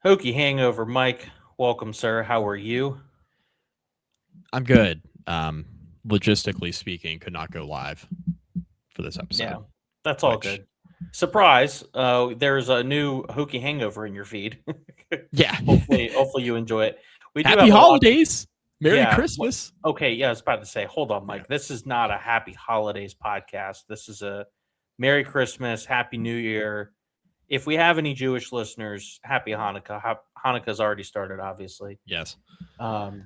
Hokie hangover, Mike. Welcome, sir. How are you? I'm good. Logistically speaking, could not go live for this Yeah, episode, that's all which, good. Surprise! There's a new Hokie hangover in your feed. yeah. hopefully you enjoy it. We do Happy have a lot. holidays. Merry Yeah. Christmas. Okay. Yeah, I was about to say. Hold on, Yeah. Mike. This is not a Happy Holidays podcast. This is a Merry Christmas, Happy New Year. If we have any Jewish listeners, Happy Hanukkah. Hanukkah's already started, obviously. Yes. Um,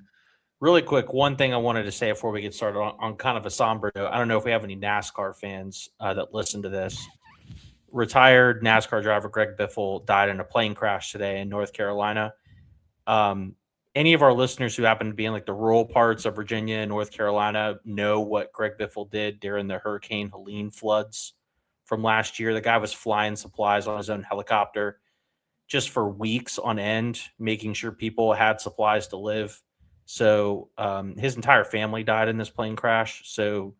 Really quick, one thing I wanted to say before we get started on kind of a somber note. I don't know if we have any NASCAR fans that listen to this. Retired NASCAR driver Greg Biffle died in a plane crash today in North Carolina. Um, any of our listeners who happen to be in like the rural parts of Virginia and North Carolina know what Greg Biffle did during the Hurricane Helene floods from last year. The guy was flying supplies on his own helicopter just for weeks on end, making sure people had supplies to live. So his entire family died in this plane crash. So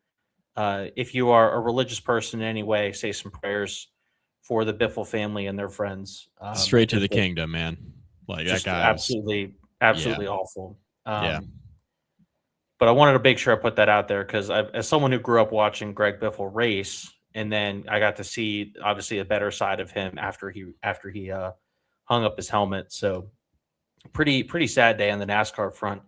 if you are a religious person in any way, say some prayers for the Biffle family and their friends, Straight to the kingdom, man. Like that just guy was, absolutely, yeah. absolutely awful. Yeah. But I wanted to make sure I put that out there because as someone who grew up watching Greg Biffle race, and then I got to see obviously a better side of him after he hung up his helmet. So pretty sad day on the NASCAR front.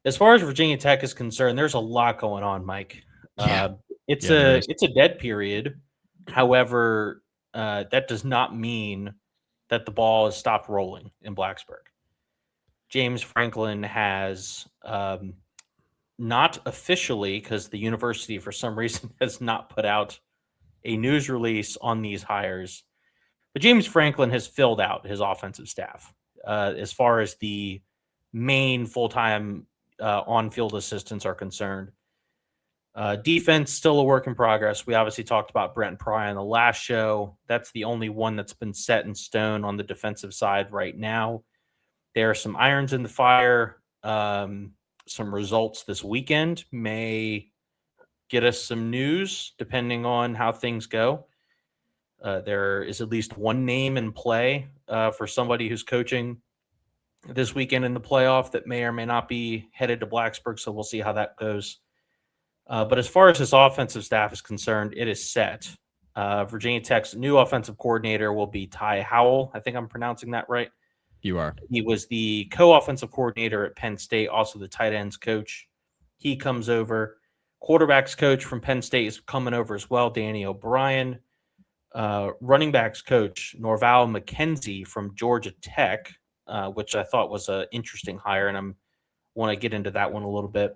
As far as Virginia Tech is concerned, there's a lot going on, Mike. Yeah. Uh, it's Yeah, there a is. it's a dead period. However, that does not mean that the ball has stopped rolling in Blacksburg. James Franklin has not officially, because the university for some reason has not put out a news release on these hires, but James Franklin has filled out his offensive staff as far as the main full time on field assistants are concerned. Defense still a work in progress. We obviously talked about Brent Pry on the last show. That's the only one that's been set in stone on the defensive side right now. There are some irons in the fire. Some results this weekend may get us some news depending on how things go. There is at least one name in play for somebody who's coaching this weekend in the playoff that may or may not be headed to Blacksburg. So we'll see how that goes. But as far as his offensive staff is concerned, it is set. Virginia Tech's new offensive coordinator will be Ty Howell. I think I'm pronouncing that right. You are. He was the co-offensive coordinator at Penn State, also the tight ends coach. He comes over. Quarterbacks coach from Penn State is coming over as well, Danny O'Brien. Running backs coach Norval McKenzie from Georgia Tech, which I thought was an interesting hire, and I want to get into that one a little bit.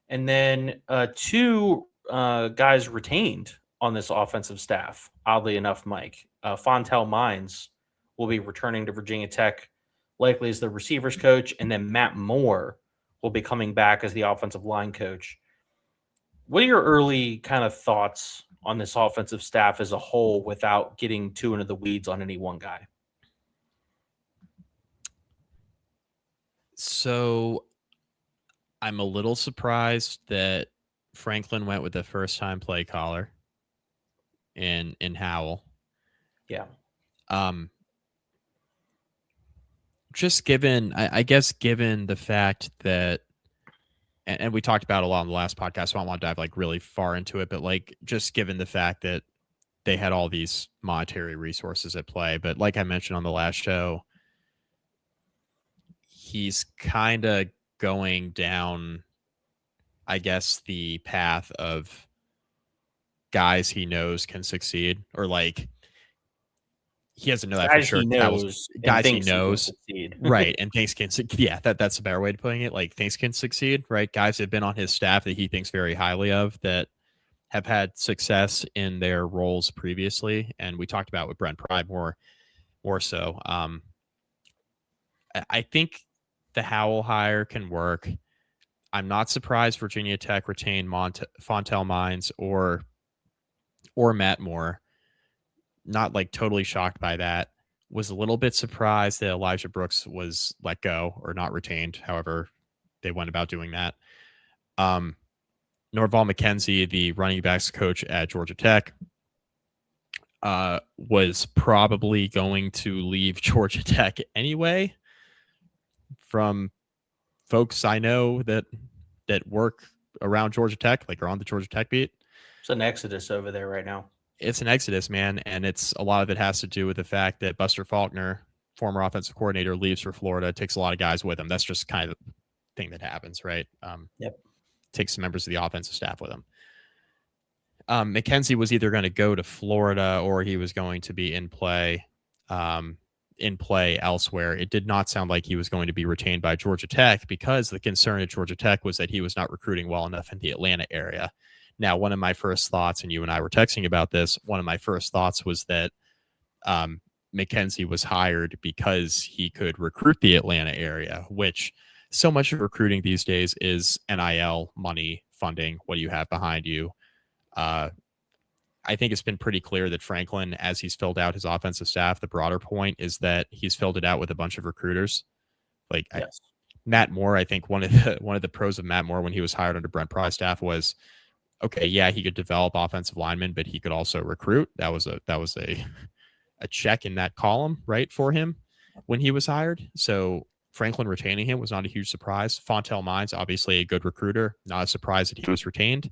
And then two guys retained on this offensive staff. Oddly enough, Mike Fontel Mines will be returning to Virginia Tech, likely as the receivers coach, and then Matt Moore will be coming back as the offensive line coach. What are your early kind of thoughts on this offensive staff as a whole without getting too into the weeds on any one guy? So I'm a little surprised that Franklin went with the first time play caller in Howell. Yeah. Um, just given, I guess, given the fact that, and we talked about a lot on the last podcast, so I don't want to dive like really far into it, but like just given the fact that they had all these monetary resources at play. But like I mentioned on the last show, he's kind of going down, I guess, the path of guys he knows can succeed, or like he doesn't know that for Guys sure. he That was knows and guys he thinks he can knows, succeed. right? And things can, yeah, that's a better way to putting it. Like things can succeed, right? Guys have been on his staff that he thinks very highly of that have had success in their roles previously, and we talked about with Brent Pry more so. I think the Howell hire can work. I'm not surprised Virginia Tech retained Fontel Mines or Matt Moore. Not like totally shocked by that. Was a little bit surprised that Elijah Brooks was let go or not retained. However, they went about doing that. Norval McKenzie, the running backs coach at Georgia Tech. was probably going to leave Georgia Tech anyway. From folks I know that work around Georgia Tech, like are on the Georgia Tech beat. It's an exodus over there right now. It's an exodus, man, and it's a lot of it has to do with the fact that Buster Faulkner, former offensive coordinator, leaves for Florida, takes a lot of guys with him. That's just kind of the thing that happens, right? Yep. Takes some members of the offensive staff with him. McKenzie was either going to go to Florida or he was going to be in play elsewhere. It did not sound like he was going to be retained by Georgia Tech because the concern at Georgia Tech was that he was not recruiting well enough in the Atlanta area. Now, one of my first thoughts, and you and I were texting about this, one of my first thoughts was that McKenzie was hired because he could recruit the Atlanta area, which so much of recruiting these days is NIL money funding. What do you have behind you? I think it's been pretty clear that Franklin, as he's filled out his offensive staff, the broader point is that he's filled it out with a bunch of recruiters. Like Yes. Matt Moore, I think one of the pros of Matt Moore when he was hired under Brent Pry's staff was, okay, yeah, he could develop offensive linemen, but he could also recruit. That was a check in that column, right, for him when he was hired. So Franklin retaining him was not a huge surprise. Fontel Mines, obviously a good recruiter, not a surprise that he was retained.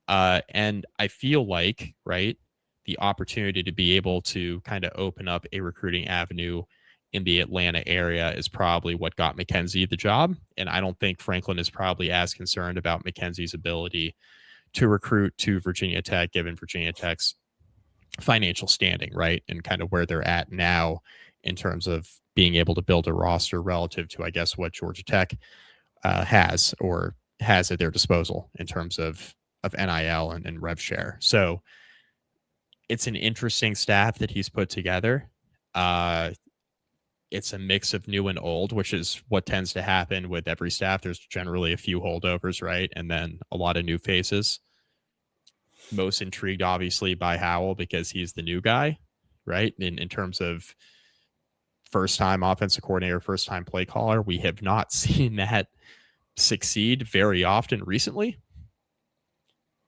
And I feel like, right, the opportunity to be able to kind of open up a recruiting avenue in the Atlanta area is probably what got McKenzie the job. And I don't think Franklin is probably as concerned about McKenzie's ability to recruit to Virginia Tech, given Virginia Tech's financial standing, right, and kind of where they're at now in terms of being able to build a roster relative to, I guess, what Georgia Tech has at their disposal in terms of NIL and rev share. So it's an interesting staff that he's put together. It's a mix of new and old, which is what tends to happen with every staff. There's generally a few holdovers, right? And then a lot of new faces. Most intrigued, obviously, by Howell because he's the new guy, right? In terms of first-time offensive coordinator, first-time play caller, we have not seen that succeed very often recently.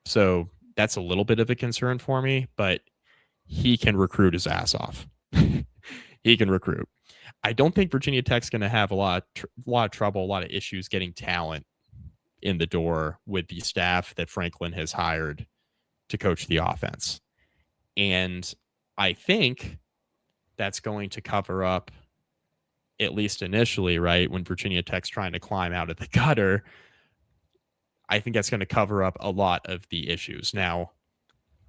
So that's a little bit of a concern for me, but he can recruit his ass off. He can recruit. I don't think Virginia Tech's going to have a lot of trouble, a lot of issues getting talent in the door with the staff that Franklin has hired to coach the offense. And I think that's going to cover up, at least initially, right, when Virginia Tech's trying to climb out of the gutter, I think that's going to cover up a lot of the issues. Now,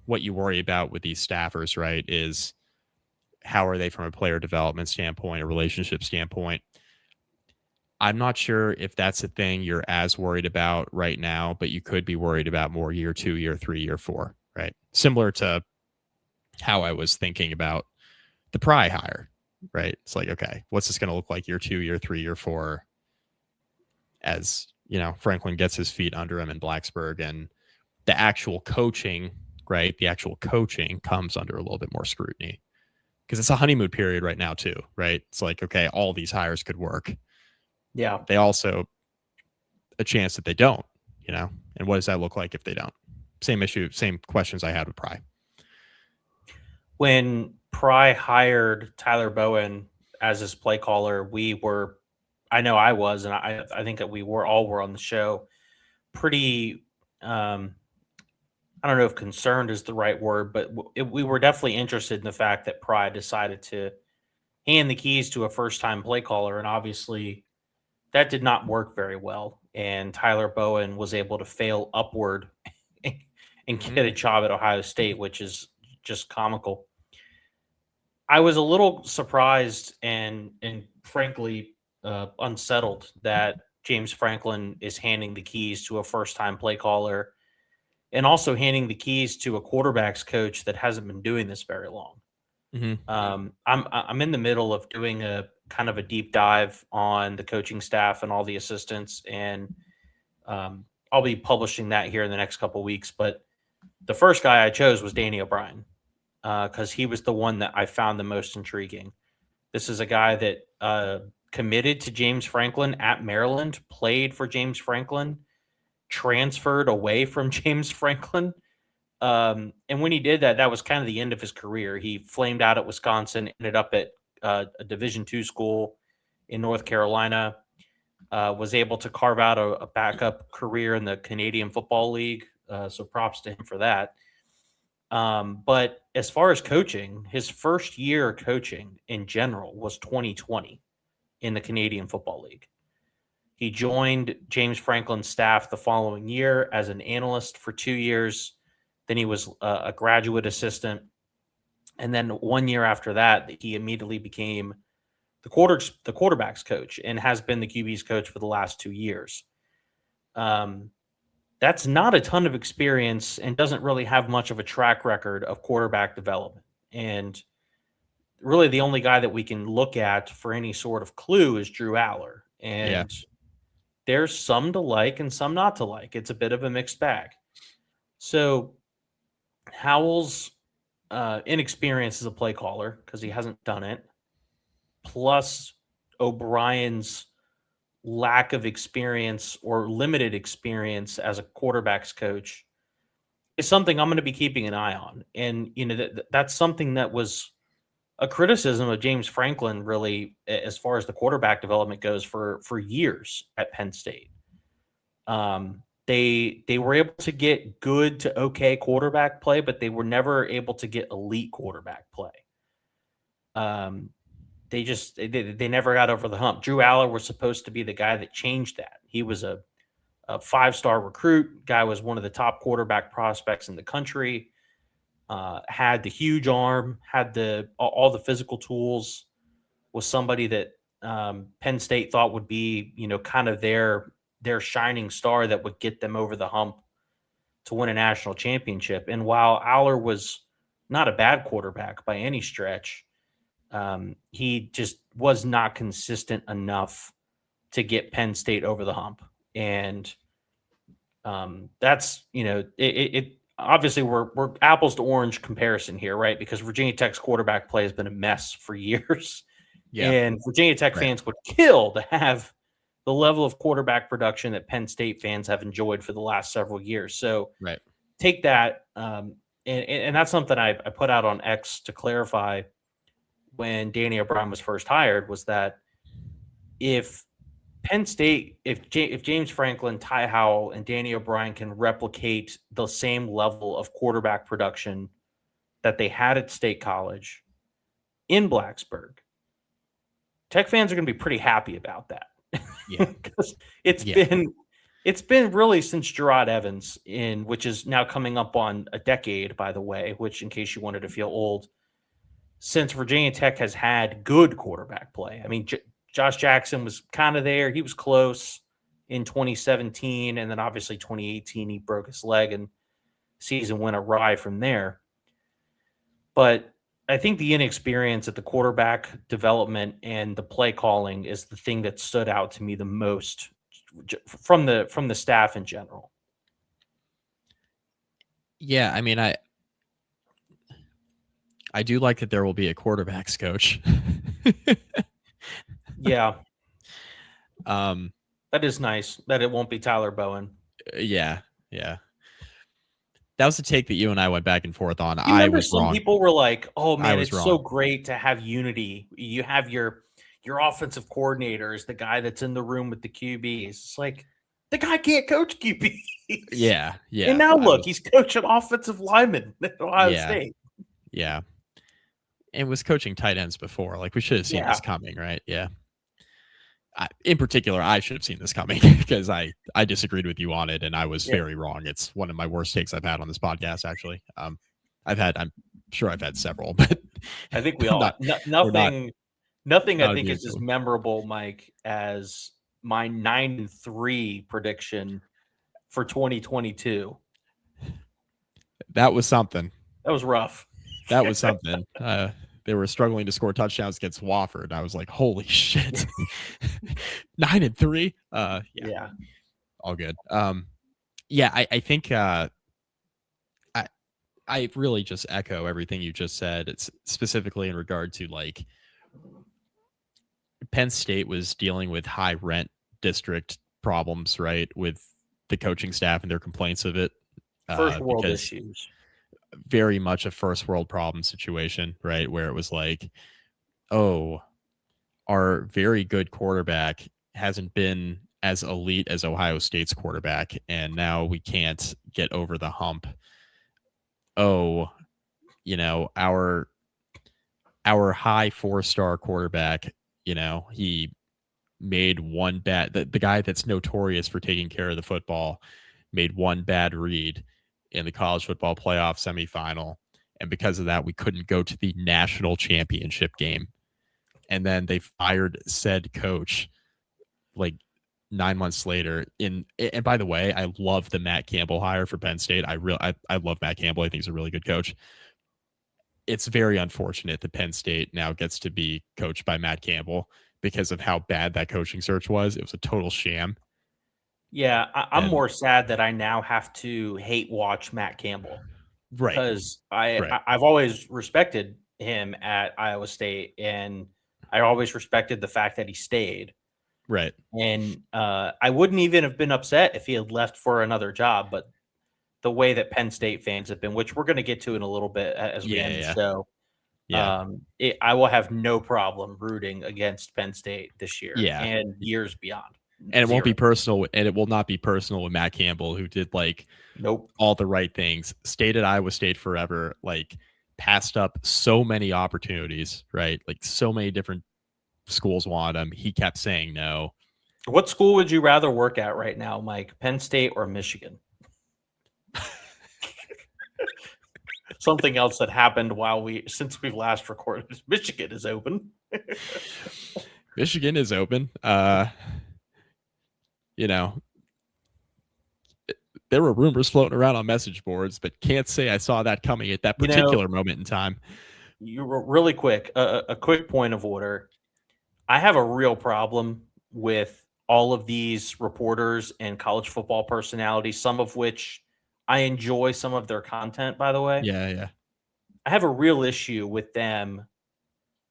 what you worry about with these staffers, right, is how are they from a player development standpoint, a relationship standpoint? I'm not sure if that's a thing you're as worried about right now, but you could be worried about more year 2, year 3, year 4, right? Similar to how I was thinking about the Pry hire, right? It's like, okay, what's this going to look like year 2, year 3, year 4 as, Franklin gets his feet under him in Blacksburg and the actual coaching, right? The actual coaching comes under a little bit more scrutiny because it's a honeymoon period right now too, right? It's like, okay, all these hires could work. Yeah. They also a chance that they don't, and what does that look like if they don't? Same issue, same questions I had with Pry. When Pry hired Tyler Bowen as his play caller, I know I was, and I think that we were on the show pretty, I don't know if concerned is the right word, but we were definitely interested in the fact that Pry decided to hand the keys to a first-time play caller, and obviously that did not work very well. And Tyler Bowen was able to fail upward and get a job at Ohio State, which is just comical. I was a little surprised and frankly unsettled that James Franklin is handing the keys to a first-time play caller and also handing the keys to a quarterbacks coach that hasn't been doing this very long. I'm in the middle of doing a kind of a deep dive on the coaching staff and all the assistants, and I'll be publishing that here in the next couple of weeks. But the first guy I chose was Danny O'Brien because he was the one that I found the most intriguing. This is a guy that committed to James Franklin at Maryland, played for James Franklin, transferred away from James Franklin, And when he did that, that was kind of the end of his career. He flamed out at Wisconsin, ended up at a Division II school in North Carolina, was able to carve out a backup career in the Canadian Football League. So props to him for that. But as far as coaching, his first year coaching in general was 2020 in the Canadian Football League. He joined James Franklin's staff the following year as an analyst for 2 years. Then he was a graduate assistant. And then 1 year after that, he immediately became the quarterback's coach and has been the QB's coach for the last 2 years. That's not a ton of experience and doesn't really have much of a track record of quarterback development. And really the only guy that we can look at for any sort of clue is Drew Aller. And there's some to like and some not to like. It's a bit of a mixed bag. So Howell's inexperience as a play caller because he hasn't done it, plus O'Brien's lack of experience or limited experience as a quarterback's coach is something I'm going to be keeping an eye on. And, that's something that was a criticism of James Franklin, really, as far as the quarterback development goes for years at Penn State. They were able to get good to okay quarterback play, but they were never able to get elite quarterback play. They never got over the hump. Drew Aller was supposed to be the guy that changed that. He was a 5-star recruit. Guy was one of the top quarterback prospects in the country. Had the huge arm, had all the physical tools. Was somebody that Penn State thought would be, kind of their shining star that would get them over the hump to win a national championship. And while Aller was not a bad quarterback by any stretch, he just was not consistent enough to get Penn State over the hump. And that's, it obviously we're apples to orange comparison here, right? Because Virginia Tech's quarterback play has been a mess for years. Yeah. And Virginia Tech fans would kill to have the level of quarterback production that Penn State fans have enjoyed for the last several years. So take that. And that's something I put out on X to clarify when Danny O'Brien was first hired, was that if Penn State, if James Franklin, Ty Howell, and Danny O'Brien can replicate the same level of quarterback production that they had at State College in Blacksburg, Tech fans are going to be pretty happy about that. Yeah, because it's been really since Gerard Evans, which is now coming up on a decade, by the way, which, in case you wanted to feel old, since Virginia Tech has had good quarterback play. I mean, Josh Jackson was kind of there. He was close in 2017, and then obviously 2018 he broke his leg and season went awry from there. But I think the inexperience at the quarterback development and the play calling is the thing that stood out to me the most from the staff in general. Yeah, I mean, I do like that there will be a quarterback's coach. Yeah. That is nice that it won't be Tyler Bowen. Yeah. That was the take that you and I went back and forth on. I was wrong. People were like, "Oh man, it's so great to have unity. You have your offensive coordinator is the guy that's in the room with the QBs." It's like the guy can't coach QBs. Yeah. And now look, he's coaching offensive linemen at Ohio State. Yeah. And was coaching tight ends before. Like, we should have seen this coming, right? Yeah. In particular, I should have seen this coming because I disagreed with you on it, and I was very wrong. It's one of my worst takes I've had on this podcast, actually. I'm sure I've had several, but I think we all nothing I think is as memorable, Mike, as my 9-3 prediction for 2022. That was something. That was rough. That was something. They were struggling to score touchdowns against Wofford. I was like, holy shit. 9-3. Yeah. All good. I think I really just echo everything you just said. It's specifically in regard to, like, Penn State was dealing with high rent district problems, right? With the coaching staff and their complaints of it. First world issues. very much a first world problem situation, right? Where it was like, oh, our very good quarterback hasn't been as elite as Ohio State's quarterback, and now we can't get over the hump. Oh, our high 4-star quarterback, he made one bad the guy that's notorious for taking care of the football made one bad read in the college football playoff semifinal, and because of that we couldn't go to the national championship game. And then they fired said coach like 9 months later. And by the way, I love the Matt Campbell hire for Penn State. I love Matt Campbell. I think he's a really good coach. It's very unfortunate that Penn State now gets to be coached by Matt Campbell because of how bad that coaching search was. It was a total sham. Yeah, I'm And more sad that I now have to hate watch Matt Campbell right, because right, I've always respected him at Iowa State, and I always respected the fact that he stayed. right. And I wouldn't even have been upset if he had left for another job, but the way that Penn State fans have been, which we're going to get to in a little bit as we Yeah, end the yeah, show, yeah, I will have no problem rooting against Penn State this year yeah. and years beyond. And it won't Zero. be personal, and it will not be personal with Matt Campbell, who did like Nope. all the right things, stayed at Iowa State forever, like passed up so many opportunities, right? Like so many different schools want him. He kept saying no. What school would you rather work at right now, Mike? Penn State or Michigan? Something else that happened since we've last recorded is Michigan is open. Michigan is open. You know, there were rumors floating around on message boards, but can't say I saw that coming at that particular moment in time. You really quick, a quick point of order. I have a real problem with all of these reporters and college football personalities, some of which I enjoy some of their content, by the way. Yeah, yeah. I have a real issue with them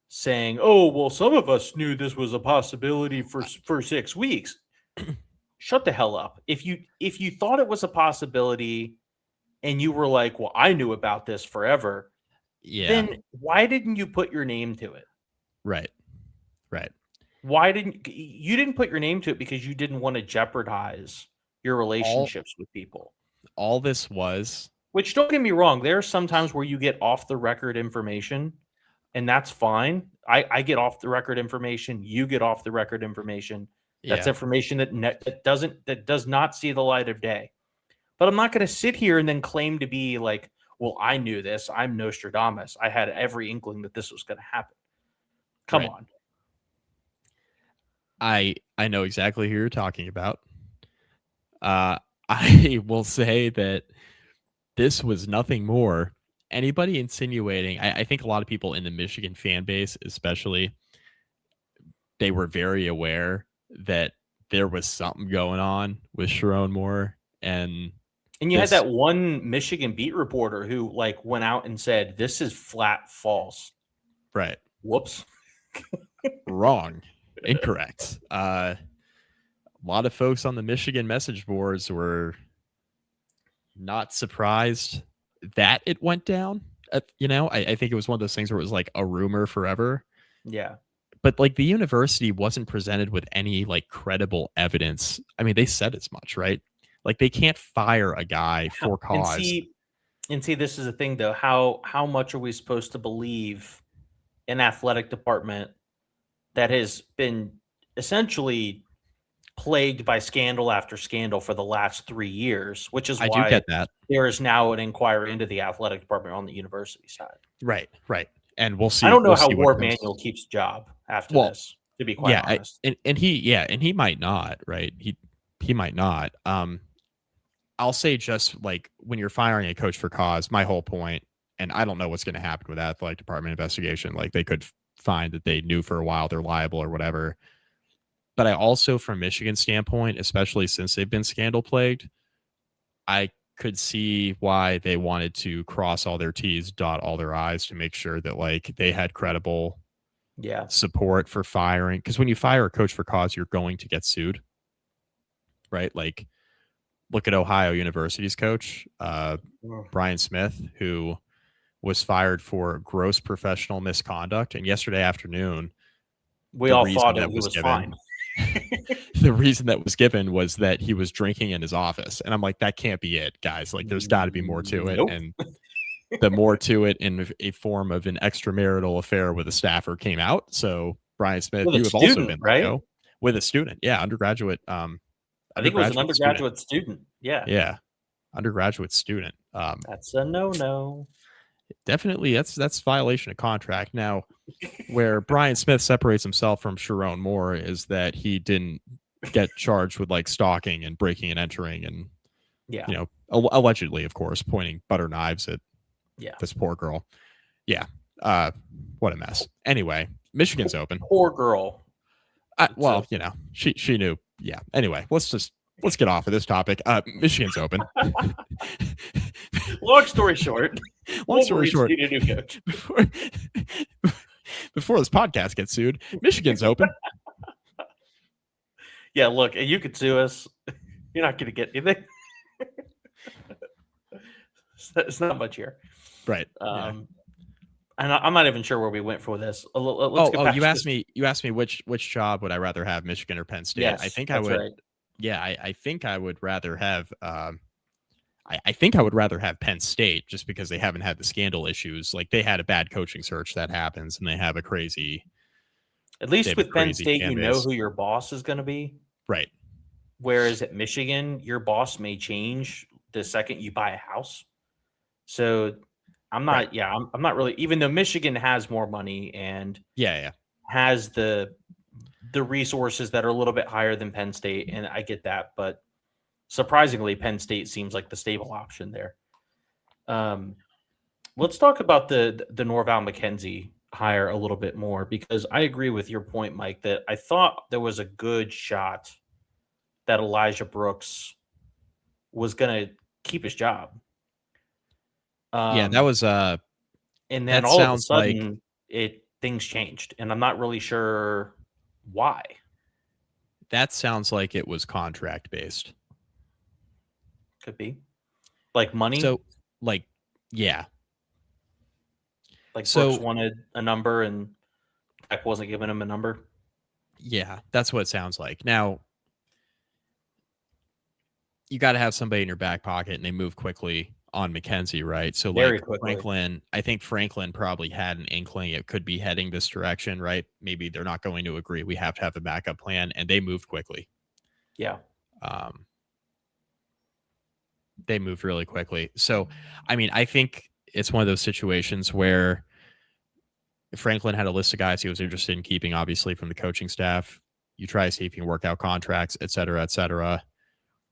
saying, "Oh, well, some of us knew this was a possibility for 6 weeks." Shut the hell up. If you thought it was a possibility and you were like, "Well, I knew about this forever," Yeah. then why didn't you put your name to it? Right. Right. Why didn't you didn't put your name to it because you didn't want to jeopardize your All relationships with people. all this was. Which don't get me wrong, there are some times where you get off the record information, and that's fine. I get off the record information, you get off the record information. That's Yeah. information that does not see the light of day. But I'm not going to sit here and then claim to be like, well, I knew this. I'm Nostradamus. I had every inkling that this was going to happen. Come Right. on. I know exactly who you're talking about. I will say that this was nothing more. Anybody insinuating, I think a lot of people in the Michigan fan base, especially, they were very aware that there was something going on with Sharon Moore. And And you had this, that one Michigan beat reporter who like went out and said, "This is flat false." right, Whoops. wrong, incorrect. A lot of folks on the Michigan message boards were not surprised that it went down. I think it was one of those things where it was like a rumor forever. Yeah. But like the university wasn't presented with any like credible evidence. I mean, they said as much, right? Like they can't fire a guy for And cause. see, this is the thing though. How much are we supposed to believe an athletic department that has been essentially plagued by scandal after scandal for the last 3 years, which is I do why get that. there is now an inquiry into the athletic department on the university side. Right, right. And we'll I see don't know we'll how see what Warp comes. Manuel keeps a job after Well, this, to be quite yeah, honest. and he might not, right? He might not. I'll say just like when you're firing a coach for cause, my whole point, and I don't know what's going to happen with that athletic department investigation. Like they could find that they knew for a while they're liable or whatever. But I also, from Michigan's standpoint, especially since they've been scandal plagued, I could see why they wanted to cross all their T's, dot all their I's to make sure that like they had credible Yeah. support for firing. Because when you fire a coach for cause, you're going to get sued, right? Like look at Ohio University's coach, Mm. Brian Smith, who was fired for gross professional misconduct. And yesterday afternoon, We the all reason thought that he was was given, fine. the reason that was given was that he was drinking in his office. And I'm like, that can't be it, guys. Like, there's got to be more to it. Nope. And the more to it in a form of an extramarital affair with a staffer came out. So Brian Smith, With a you have also student, been let right? go with a student. Yeah, undergraduate. I think it was an undergraduate student. Yeah. Yeah, undergraduate student. That's a no-no. Definitely, that's violation of contract. Now, where Brian Smith separates himself from Sharon Moore is that he didn't get charged with like stalking and breaking and entering and Yeah. Allegedly, of course, pointing butter knives at Yeah. this poor girl. Yeah. What a mess. Anyway, Michigan's open. Poor girl. Well, she knew. Yeah. Anyway, let's get off of this topic. Michigan's open. Long story short. Long story short. Need a new coach. Before this podcast gets sued, Michigan's open. Yeah, look, you could sue us. You're not going to get anything. It's not much here. Right. And I'm not even sure where we went for this. You asked me which job would I rather have, Michigan or Penn State? Yes, I think I would. Right. Yeah, I think I would rather have. I think I would rather have Penn State just because they haven't had the scandal issues. Like they had a bad coaching search that happens, and they have a crazy. At least with Penn State, you know who your boss is going to be. Right. Whereas at Michigan, your boss may change the second you buy a house. So I'm not. Right. Yeah, I'm not really. Even though Michigan has more money and has the resources that are a little bit higher than Penn State, and I get that, but surprisingly, Penn State seems like the stable option there. Let's talk about the Norval McKenzie hire a little bit more, because I agree with your point, Mike, that I thought there was a good shot that Elijah Brooks was going to keep his job. That was and then all of a sudden things changed, and I'm not really sure why. That sounds like it was contract based. Could be. Like money? So, yeah. Like Brooks wanted a number and Tech wasn't giving him a number? Yeah, that's what it sounds like. Now, you got to have somebody in your back pocket, and they move quickly on McKenzie, right? So, very quickly. Franklin, I think Franklin probably had an inkling it could be heading this direction, right? Maybe they're not going to agree. We have to have a backup plan, and they moved quickly. Yeah. They moved really quickly. So, I mean, I think it's one of those situations where Franklin had a list of guys he was interested in keeping, obviously, from the coaching staff. You try to see if you can work out contracts, et cetera, et cetera.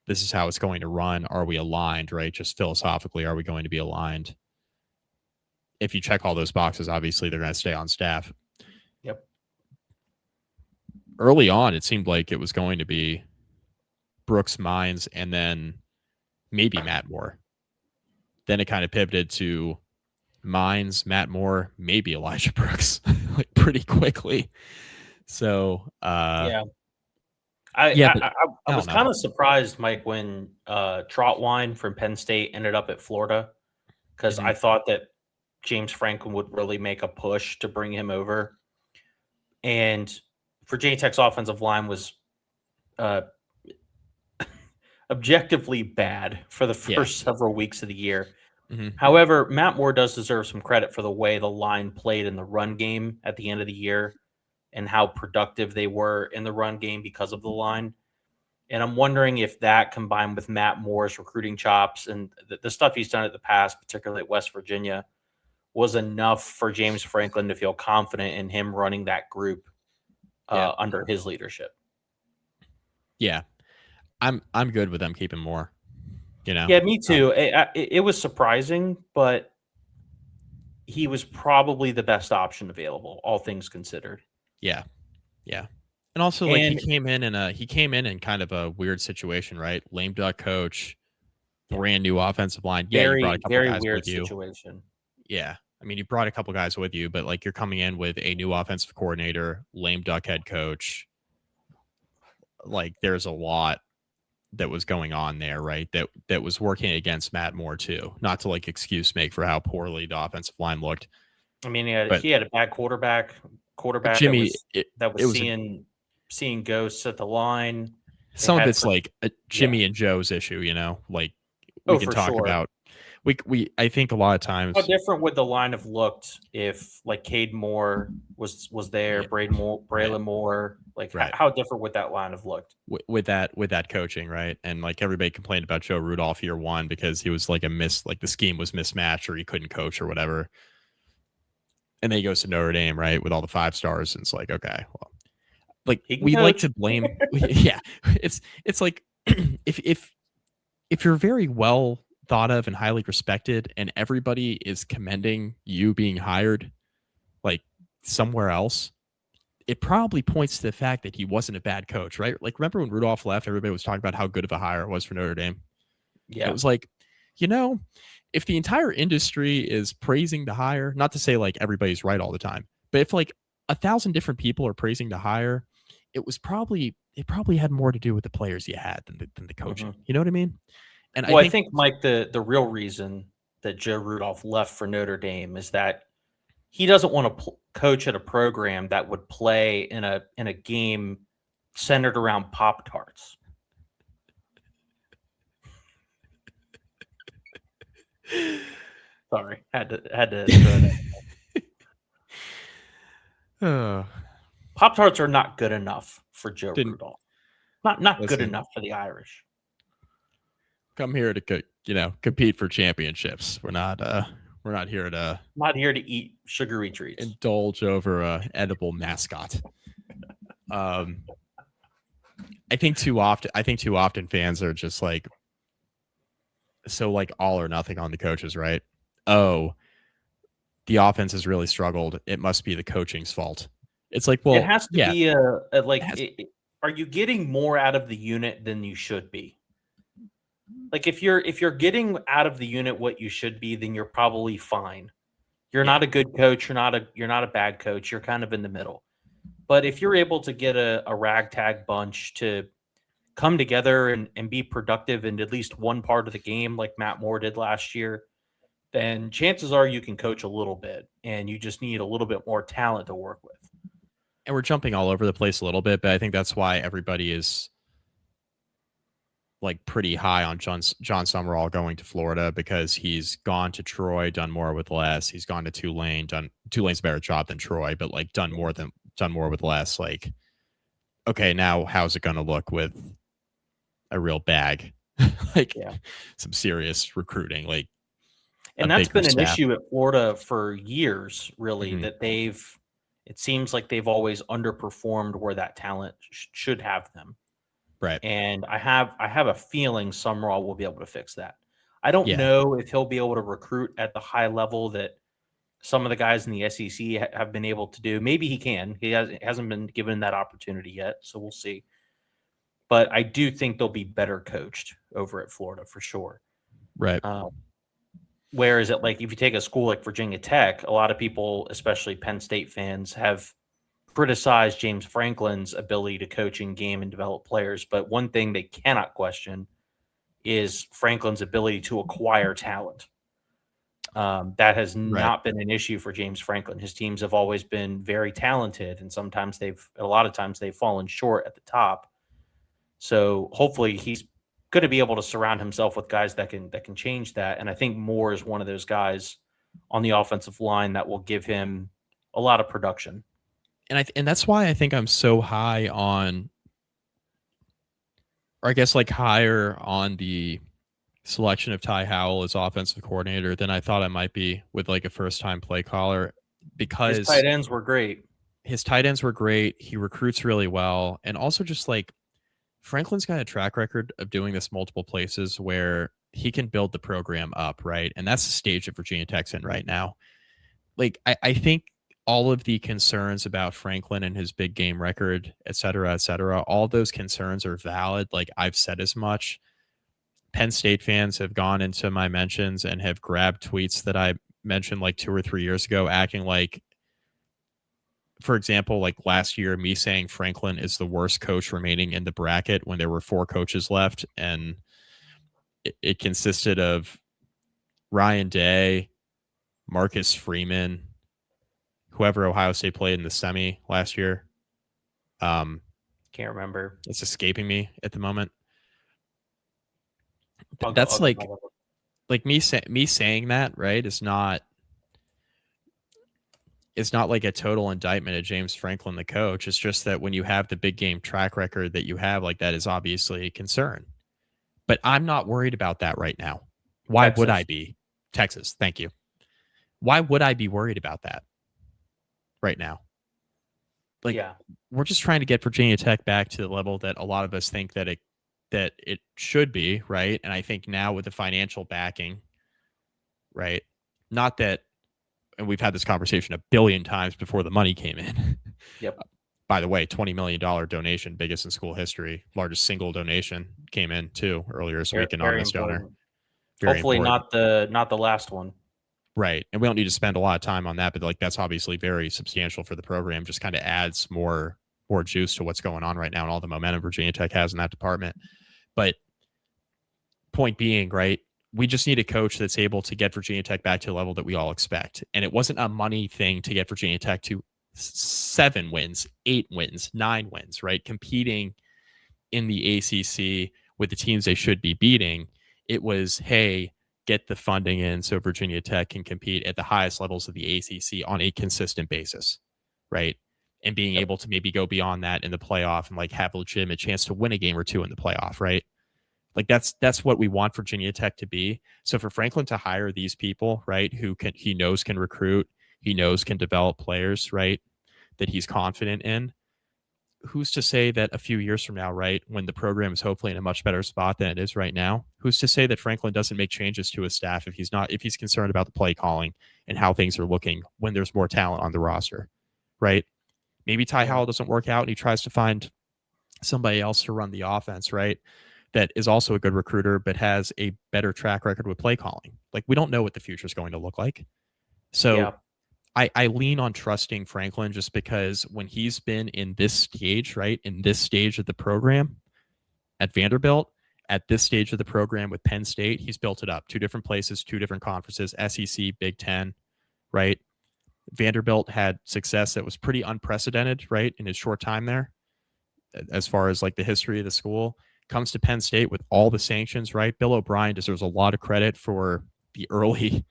This is how it's going to run. Are we aligned, right? Just philosophically, are we going to be aligned? If you check all those boxes, obviously, they're going to stay on staff. Yep. Early on, it seemed like it was going to be Brooks, Mines, and then maybe Matt Moore. Then it kind of pivoted to Mines, Matt Moore, maybe Elijah Brooks, like pretty quickly. So, I was kind of surprised, Mike, when Trotwine from Penn State ended up at Florida, because I thought that James Franklin would really make a push to bring him over. And Virginia Tech's offensive line was objectively bad for the first several weeks of the year. Mm-hmm. However, Matt Moore does deserve some credit for the way the line played in the run game at the end of the year and how productive they were in the run game because of the line. And I'm wondering if that, combined with Matt Moore's recruiting chops and the stuff he's done in the past, particularly at West Virginia, was enough for James Franklin to feel confident in him running that group under his leadership. Yeah. I'm good with them keeping Moore. Yeah, me too. It was surprising, but he was probably the best option available, all things considered. Yeah. And also, he came in in kind of a weird situation, right? Lame duck coach, brand new offensive line. Yeah, you brought a couple guys weird with you. Situation. Yeah, I mean, you brought a couple guys with you, but you're coming in with a new offensive coordinator, lame duck head coach. There's a lot that was going on there, right? That was working against Matt Moore too. Not to like excuse make for how poorly the offensive line looked, I mean, but he had a bad quarterback that Jimmy, was it was seeing ghosts at the line. They some of had it's like a yeah. Jimmy and Joe's issue, like we Oh, can for talk sure. about we I think a lot of How times different would the line have looked if like Cade Moore was there, yeah, right, Braylon Moore? Like right. how different would that line have looked? With that coaching, right? And like everybody complained about Joe Rudolph year one because he was like like the scheme was mismatched or he couldn't coach or whatever. And then he goes to Notre Dame, right, with all the 5 stars, and it's like, okay, well, like He can we like coach. to blame, yeah, it's like if you're very well thought of and highly respected, and everybody is commending you being hired, like somewhere else, it probably points to the fact that he wasn't a bad coach, right? Like, remember when Rudolph left, everybody was talking about how good of a hire it was for Notre Dame. It Yeah. was like, you know, if the entire industry is praising the hire, not to say like everybody's right all the time, but if like 1,000 different people are praising the hire, it probably had more to do with the players you had than the coaching. Mhm. You know what I mean? And I Well, I think think Mike, the real reason that Joe Rudolph left for Notre Dame is that he doesn't want to coach at a program that would play in a game centered around Pop Tarts. Sorry, had to throw that. uh, Pop Tarts are not good enough for Joe didn't Rudolph. Not good listen. enough for the Irish. Come here to compete for championships. We're not here to Not here to eat sugary treats. indulge over a edible mascot. Um, I think too often fans are just like so like all or nothing on the coaches, right? Oh, the offense has really struggled. It must be the coaching's fault. It's like, It well, has to yeah, be a like. has, Are you getting more out of the unit than you should be? Like if you're getting out of the unit what you should be, then you're probably fine. You're yeah, not a good coach. You're not a bad coach. You're kind of in the middle. But if you're able to get a ragtag bunch to come together and be productive in at least one part of the game, like Matt Moore did last year, then chances are you can coach a little bit, and you just need a little bit more talent to work with. and we're jumping all over the place a little bit, but I think that's why everybody is like pretty high on John Summerall going to Florida because he's gone to Troy, done more with less. He's gone to Tulane, done Tulane's a better job than Troy, but like done more with less. Like, okay, now how's it going to look with a real bag, like Yeah. some serious recruiting, like a And that's bigger been an staff? issue at Florida for years, really, Mhm. that it seems like they've always underperformed where that talent should have them. Right? And I have a feeling Summerall will be able to fix that. I don't Yeah, know if he'll be able to recruit at the high level that some of the guys in the SEC have been able to do. Maybe he can. Hasn't been given that opportunity yet, so we'll see. But I do think they'll be better coached over at Florida for sure. right. Um, Whereas at like if you take a school like Virginia Tech, a lot of people, especially Penn State fans, have criticized James Franklin's ability to coach in game and develop players. But one thing they cannot question is Franklin's ability to acquire talent. That has Right. not been an issue for James Franklin. His teams have always been very talented, and a lot of times they've fallen short at the top. So hopefully he's going to be able to surround himself with guys that can change that. And I think Moore is one of those guys on the offensive line that will give him a lot of production. And that's why I think I'm so high on, or I guess like higher on the selection of Ty Howell as offensive coordinator than I thought I might be with like a first time play caller His because tight ends were great. his tight ends were great. He recruits really well. And also just like Franklin's got a track record of doing this multiple places where he can build the program up, right? And that's the stage that Virginia Tech's in right now. Like I think all of the concerns about Franklin and his big game record, et cetera, all those concerns are valid. Like I've said as much. Penn State fans have gone into my mentions and have grabbed tweets that I mentioned like 2 or 3 years ago, acting like for example, like last year, me saying Franklin is the worst coach remaining in the bracket when there were 4 coaches left, and it consisted of Ryan Day, Marcus Freeman, whoever Ohio State played in the semi last year. Can't remember. It's escaping me at the moment. I'll go like me saying that, right, is not like a total indictment of James Franklin, the coach. It's just that when you have the big game track record that you have, like, that is obviously a concern. But I'm not worried about that right now. Why would I be? Texas, thank you. Why would I be worried about that right now? Like, we're just trying to get Virginia Tech back to the level that a lot of us think that it should be, right? And I think now with the financial backing, right? Not that, and we've had this conversation a billion times before the money came in. Yep. By the way, $20 million donation, biggest in school history, largest single donation came in too earlier this week in on this donor. Hopefully not the last one. Right. And we don't need to spend a lot of time on that, but like that's obviously very substantial for the program. Just kind of adds more juice to what's going on right now and all the momentum Virginia Tech has in that department. But point being, right, we just need a coach that's able to get Virginia Tech back to a level that we all expect. And it wasn't a money thing to get Virginia Tech to 7 wins, 8 wins, 9 wins, right? Competing in the ACC with the teams they should be beating. It was, hey, get the funding in so Virginia Tech can compete at the highest levels of the ACC on a consistent basis, right? And being able to maybe go beyond that in the playoff and like have a legitimate chance to win a game or two in the playoff, right? Like that's what we want Virginia Tech to be. So for Franklin to hire these people, right, who he knows can recruit, he knows can develop players, right, that he's confident in, who's to say that a few years from now, right, when the program is hopefully in a much better spot than it is right now, who's to say that Franklin doesn't make changes to his staff if he's concerned about the play calling and how things are looking when there's more talent on the roster, right? Maybe Ty Howell doesn't work out and he tries to find somebody else to run the offense, right, that is also a good recruiter but has a better track record with play calling. Like, we don't know what the future is going to look like. So I lean on trusting Franklin just because when he's been in this stage, right, in this stage of the program at Vanderbilt, at this stage of the program with Penn State, he's built it up. 2 different places, 2 different conferences, SEC, Big Ten, right? Vanderbilt had success that was pretty unprecedented, right, in his short time there as far as like the history of the school. Comes to Penn State with all the sanctions, right? Bill O'Brien deserves a lot of credit for the early,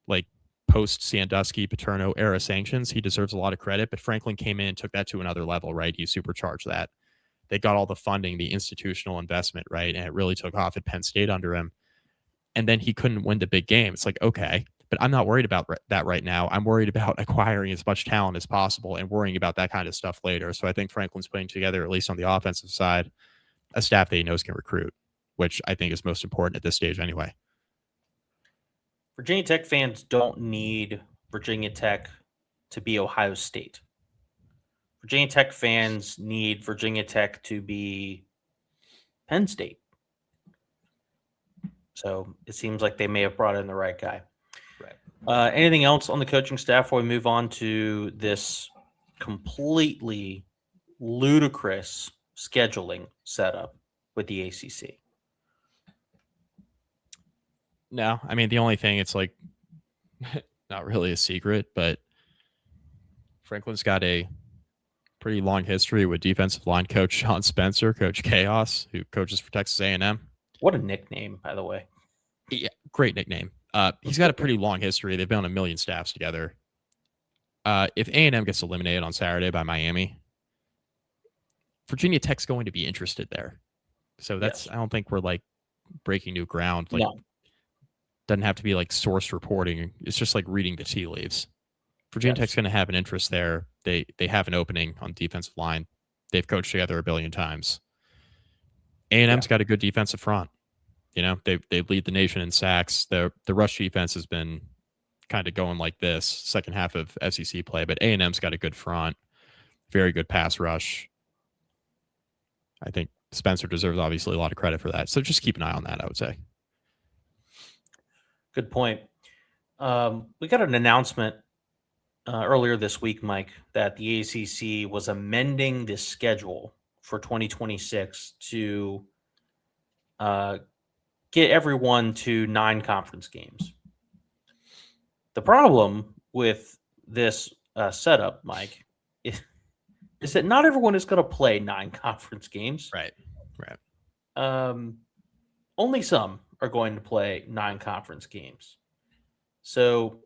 like, post Sandusky Paterno era sanctions. He deserves a lot of credit, but Franklin came in and took that to another level, right? He supercharged that. They got all the funding, the institutional investment, right? And it really took off at Penn State under him. And then he couldn't win the big game. It's like, okay, but I'm not worried about that right now. I'm worried about acquiring as much talent as possible and worrying about that kind of stuff later. So I think Franklin's putting together, at least on the offensive side, a staff that he knows can recruit, which I think is most important at this stage anyway. Virginia Tech fans don't need Virginia Tech to be Ohio State. Virginia Tech fans need Virginia Tech to be Penn State. So it seems like they may have brought in the right guy. Right. Anything else on the coaching staff before we move on to this completely ludicrous scheduling setup with the ACC? No, I mean, the only thing, it's like not really a secret, but Franklin's got a pretty long history with defensive line coach Sean Spencer, Coach Chaos, who coaches for Texas A&M. What a nickname, by the way. Yeah, great nickname. He's got a pretty long history. They've been on a million staffs together. If A&M gets eliminated on Saturday by Miami, Virginia Tech's going to be interested there. So that's, I don't think we're like breaking new ground. Like, doesn't have to be like source reporting. It's just like reading the tea leaves. Virginia Tech's going to have an interest there. They have an opening on defensive line. They've coached together a billion times. A&M's got a good defensive front. You know, they lead the nation in sacks. The rush defense has been kind of going like this second half of SEC play, but A&M's got a good front, very good pass rush. I think Spencer deserves obviously a lot of credit for that. So just keep an eye on that, I would say. Good point. We got an announcement earlier this week, Mike, that the ACC was amending the schedule for 2026 to get everyone to 9 conference games. The problem with this setup, Mike, is that not everyone is going to play 9 conference games. Right. Right. Only some are going to play 9 conference games. So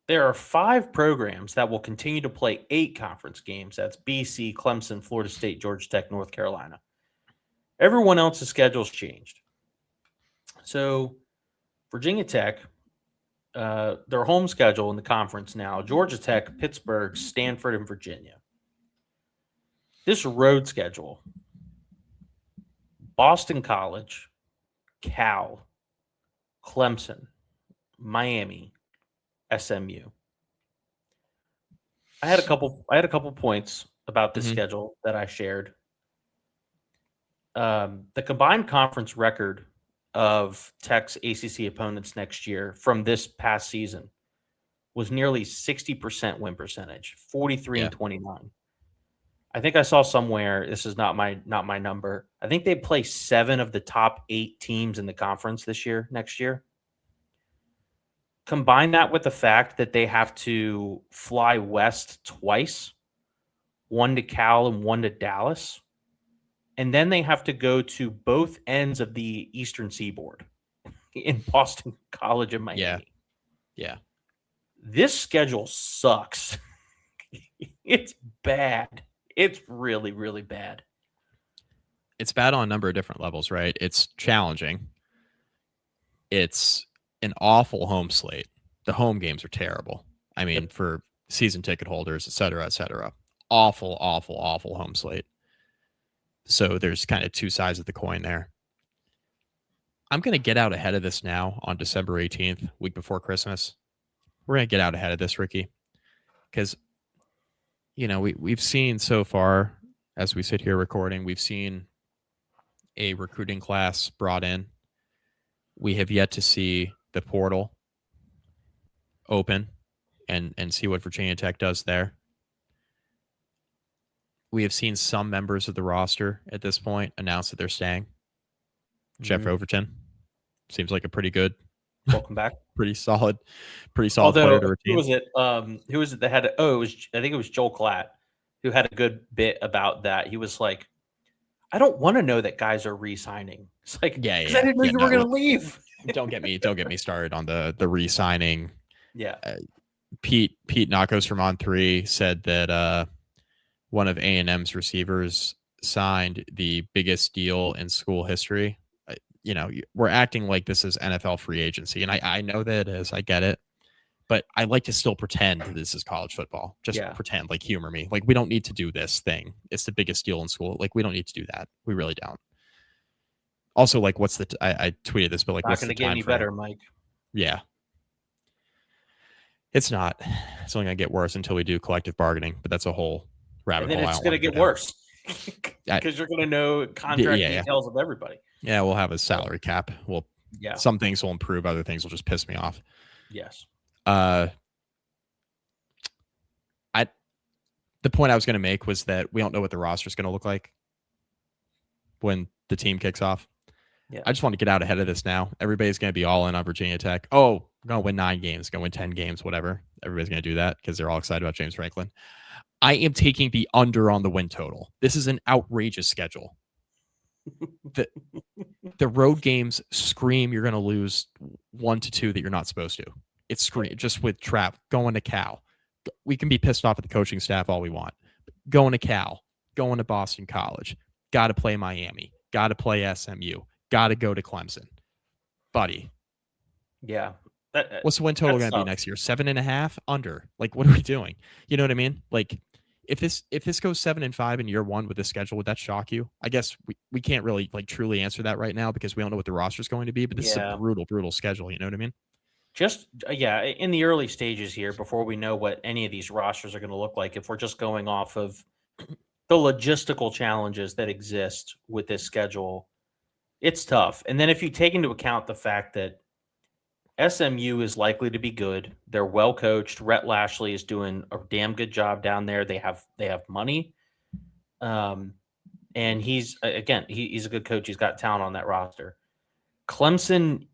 there are 5 programs that will continue to play 8 conference games. That's BC, Clemson, Florida State, Georgia Tech, North Carolina. Everyone else's schedule's changed. So Virginia Tech, their home schedule in the conference now, Georgia Tech, Pittsburgh, Stanford, and Virginia. This road schedule, Boston College, Cal, Clemson, Miami, SMU. I had a couple points about this schedule that I shared. The combined conference record of Tech's ACC opponents next year from this past season was nearly 60% win percentage, 43 and 29. I think I saw somewhere, this is not my number. I think they play 7 of the top 8 teams in the conference next year. Combine that with the fact that they have to fly west twice, one to Cal and one to Dallas. And then they have to go to both ends of the Eastern Seaboard in Boston College and Miami. Yeah. This schedule sucks. It's bad. It's really, really bad. It's bad on a number of different levels, right? It's challenging. It's an awful home slate. The home games are terrible. I mean, for season ticket holders, et cetera, et cetera. Awful, awful, awful home slate. So there's kind of 2 sides of the coin there. I'm going to get out ahead of this now on December 18th, week before Christmas. We're going to get out ahead of this, Ricky, because, we've seen so far, as we sit here recording, we've seen a recruiting class brought in. We have yet to see the portal open and see what Virginia Tech does there. We have seen some members of the roster at this point announce that they're staying. Jeff Overton seems like a pretty good, welcome back, pretty solid Although, player to retain. Who was it that had? I think it was Joel Klatt who had a good bit about that. He was like, "I don't want to know that guys are re-signing." It's like, I didn't know you were going to leave. Don't get me started on the re-signing. Yeah, Pete Nakos from On3 said that one of A&M's receivers signed the biggest deal in school history. We're acting like this is NFL free agency, and I know that it is. I get it, but I like to still pretend this is college football. Just pretend, like, humor me. Like, we don't need to do this thing. It's the biggest deal in school. Like, we don't need to do that. We really don't. Also, like, I tweeted this, but like, what's the time frame? Not going to get any better, Mike. Yeah. It's not. It's only going to get worse until we do collective bargaining, but that's a whole rabbit hole. And then it's going to get worse because you're going to know contract details of everybody. Yeah, we'll have a salary cap. Some things will improve, other things will just piss me off. Yes. The point I was going to make was that we don't know what the roster is going to look like when the team kicks off. Yeah. I just want to get out ahead of this now. Everybody's going to be all in on Virginia Tech. Oh, we're going to win 9 games, going to win 10 games, whatever. Everybody's going to do that because they're all excited about James Franklin. I am taking the under on the win total. This is an outrageous schedule. The road games scream you're going to lose 1 to 2 that you're not supposed to. It's scream just with Trav going to Cal. We can be pissed off at the coaching staff all we want. Going to Cal, going to Boston College, got to play Miami, got to play SMU, got to go to Clemson, buddy. Yeah. What's the win total going to be next year? 7.5 under. Like, what are we doing? You know what I mean? Like, if this goes 7-5 in year 1 with this schedule, would that shock you? I guess we can't really like truly answer that right now because we don't know what the roster is going to be. But this is a brutal schedule. You know what I mean? Just in the early stages here, before we know what any of these rosters are going to look like, if we're just going off of the logistical challenges that exist with this schedule, it's tough. And then if you take into account the fact that SMU is likely to be good. They're well coached. Rhett Lashley is doing a damn good job down there. They have money, and he's a good coach. He's got talent on that roster. Clemson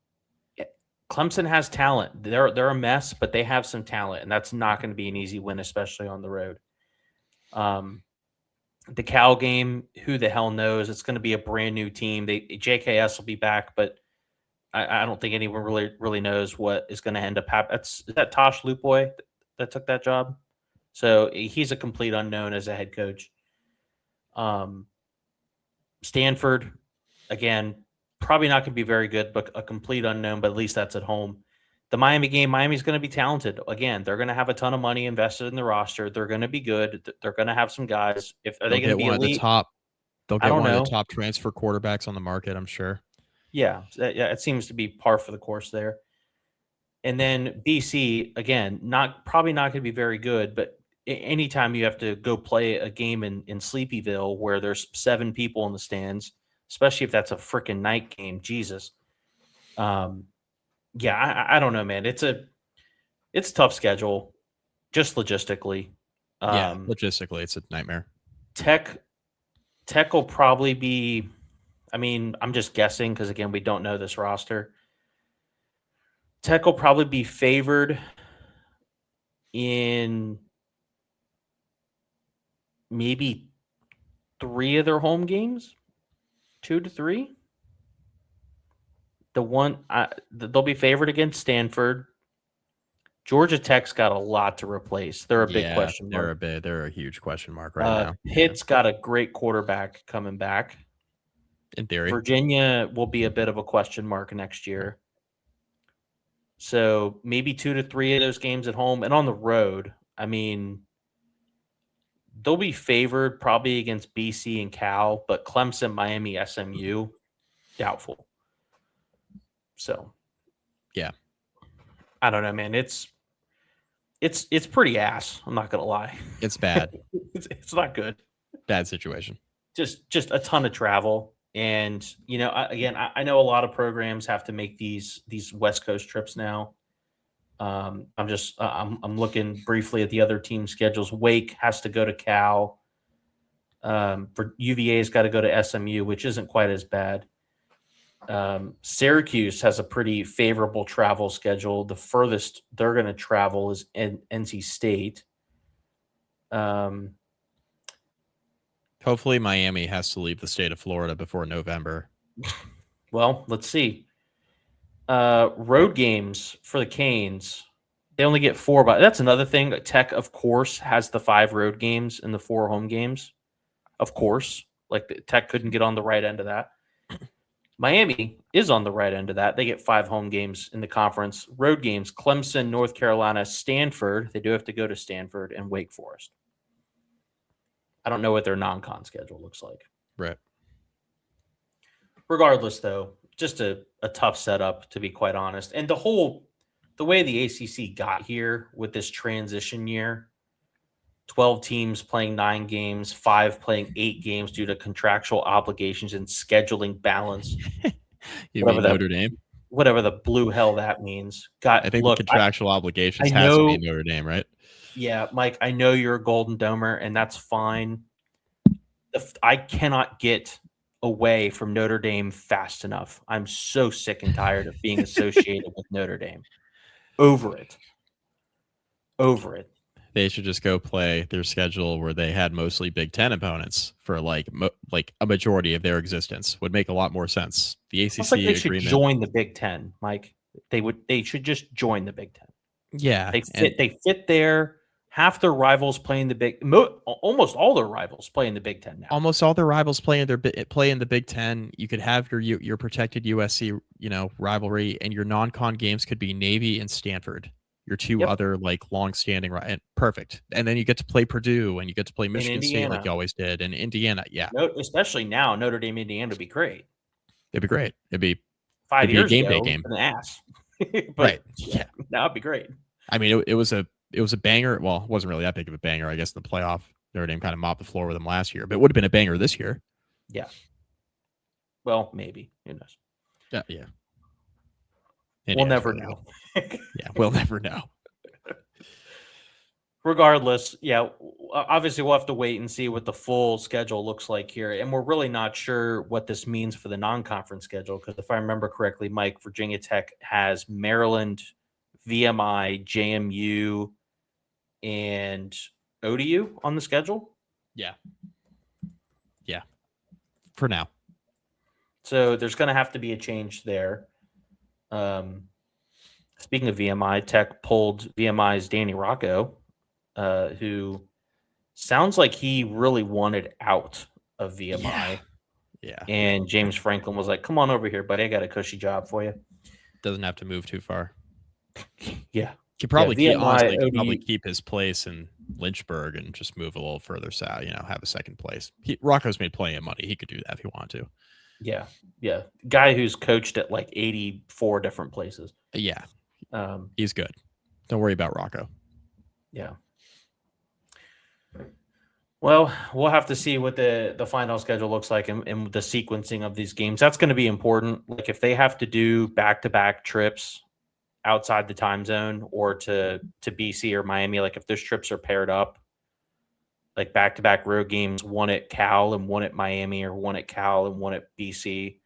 has talent. They're a mess, but they have some talent, and that's not going to be an easy win, especially on the road. The Cal game, who the hell knows? It's going to be a brand new team. JKS will be back, but I don't think anyone really knows what is going to end up happening. Is that Tosh Lupoy that took that job? So he's a complete unknown as a head coach. Stanford, again, probably not going to be very good, but a complete unknown, but at least that's at home. The Miami game, Miami's going to be talented. Again, they're going to have a ton of money invested in the roster. They're going to be good. They're going to have some guys. Are they going to be elite? They'll get one of the top transfer quarterbacks on the market, I'm sure. Yeah, it seems to be par for the course there. And then BC, again, probably not going to be very good, but anytime you have to go play a game in Sleepyville where there's 7 people in the stands, especially if that's a freaking night game, Jesus. Yeah, I don't know, man. It's a tough schedule, just logistically. Logistically, it's a nightmare. Tech will probably be. I mean, I'm just guessing because again, we don't know this roster. Tech will probably be favored in maybe 3 of their home games, 2 to 3. They'll be favored against Stanford. Georgia Tech's got a lot to replace. They're a big question mark. They're a huge question mark right now. Pitt's got a great quarterback coming back. In theory. Virginia will be a bit of a question mark next year. So maybe 2 to 3 of those games at home. And on the road, I mean, they'll be favored probably against BC and Cal, but Clemson, Miami, SMU, doubtful. So, yeah. I don't know, man. It's pretty ass. I'm not gonna lie. It's bad. it's not good. Bad situation. Just a ton of travel, and I know a lot of programs have to make these West Coast trips now. I'm looking briefly at the other team schedules. Wake has to go to Cal. For UVA's got to go to SMU, which isn't quite as bad. Syracuse has a pretty favorable travel schedule. The furthest they're going to travel is NC State. Hopefully Miami has to leave the state of Florida before November. Well, let's see. Road games for the Canes. They only get 4, but that's another thing. Tech, of course, has the 5 road games and the 4 home games. Of course. Like Tech couldn't get on the right end of that. Miami is on the right end of that. They get 5 home games in the conference. Road games, Clemson, North Carolina, Stanford. They do have to go to Stanford and Wake Forest. I don't know what their non-con schedule looks like. Right. Regardless, though, just a tough setup, to be quite honest. And the way the ACC got here with this transition year, 12 teams playing 9 games, 5 playing 8 games due to contractual obligations and scheduling balance. You mean Notre Dame? Whatever the blue hell that means. I think the contractual obligations has to be Notre Dame, right? Yeah, Mike, I know you're a Golden Domer, and that's fine. I cannot get away from Notre Dame fast enough. I'm so sick and tired of being associated with Notre Dame. Over it. They should just go play their schedule where they had mostly Big Ten opponents for like a majority of their existence. Would make a lot more sense. The ACC they should join the Big Ten, Mike. They should just join the Big Ten. Yeah, they fit there. Half their rivals play in almost all their rivals play in the Big Ten now. Almost all their rivals play in the Big Ten. You could have your protected USC rivalry, and your non-con games could be Navy and Stanford. Your 2 other long-standing, right? Perfect. And then you get to play Purdue and you get to play Michigan State like you always did, and Indiana. Yeah, especially now, Notre Dame, Indiana would be great. It'd be great. It'd be 5 years a game ago, day game. An ass. Right. Yeah, that'd be great. I mean, it was a banger. Well, it wasn't really that big of a banger, I guess. In the playoff, Notre Dame kind of mopped the floor with them last year, but it would have been a banger this year. Yeah. Well, maybe. Who knows? Yeah. We'll never know. Yeah, we'll never know. Regardless, yeah, obviously we'll have to wait and see what the full schedule looks like here. And we're really not sure what this means for the non-conference schedule because if I remember correctly, Mike, Virginia Tech has Maryland, VMI, JMU, and ODU on the schedule. Yeah. Yeah. For now. So there's going to have to be a change there. Speaking of VMI, Tech pulled VMI's Danny Rocco, who sounds like he really wanted out of VMI. Yeah. And James Franklin was like, "Come on over here, buddy. I got a cushy job for you." Doesn't have to move too far. Yeah. Could probably VMI, probably keep his place in Lynchburg and just move a little further south, have a second place. Rocco's made plenty of money. He could do that if he wanted to. Yeah. Yeah. Guy who's coached at like 84 different places. Yeah. He's good. Don't worry about Rocco. Yeah. Well, we'll have to see what the final schedule looks like and the sequencing of these games. That's going to be important. Like if they have to do back-to-back trips outside the time zone or to BC or Miami, like if those trips are paired up, like back-to-back road games, one at Cal and one at Miami, or one at Cal and one at BC,